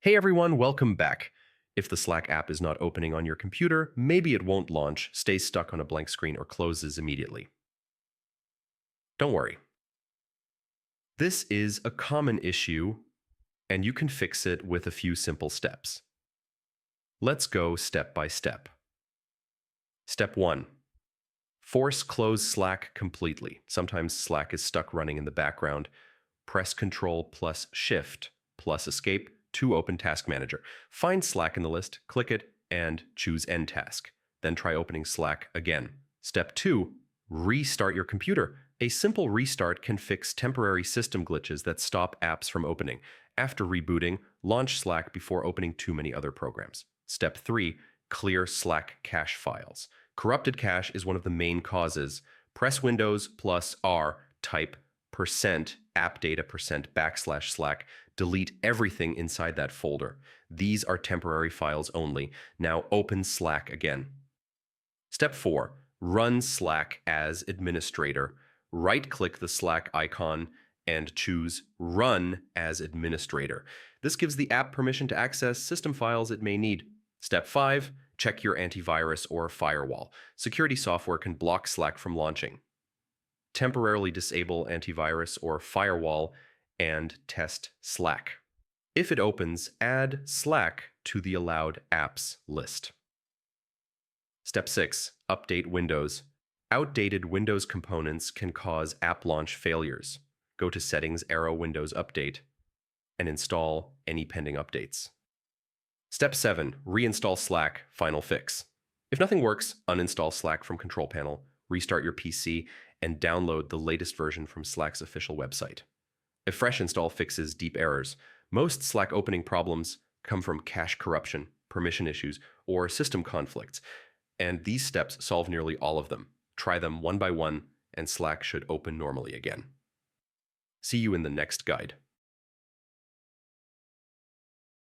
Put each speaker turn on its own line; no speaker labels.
Hey everyone, welcome back. If the Slack app is not opening on your computer, maybe it won't launch, stays stuck on a blank screen, or closes immediately. Don't worry. This is a common issue, and you can fix it with a few simple steps. Let's go step by step. Step 1. Force close Slack completely. Sometimes Slack is stuck running in the background. Press Ctrl plus Shift plus Escape to open Task Manager. Find Slack in the list, click it, and choose End Task. Then try opening Slack again. Step 2. Restart your computer. A simple restart can fix temporary system glitches that stop apps from opening. After rebooting, launch Slack before opening too many other programs. Step 3. Clear Slack cache files. Corrupted cache is one of the main causes. Press Windows plus R, type %appdata%\slack, delete everything inside that folder. These are temporary files only. Now open Slack again. Step 4. Run Slack as administrator. Right-click the Slack icon and choose Run as Administrator. This gives the app permission to access system files it may need. Step 5. Check your antivirus or firewall. Security software can block Slack from launching. Temporarily disable antivirus or firewall and test Slack. If it opens, add Slack to the allowed apps list. Step 6. Update Windows. Outdated Windows components can cause app launch failures. Go to Settings, arrow Windows Update, and install any pending updates. Step 7. Reinstall Slack, final fix. If nothing works, uninstall Slack from Control Panel, restart your PC, and download the latest version from Slack's official website. A fresh install fixes deep errors. Most Slack opening problems come from cache corruption, permission issues, or system conflicts, and these steps solve nearly all of them. Try them one by one, and Slack should open normally again. See you in the next guide.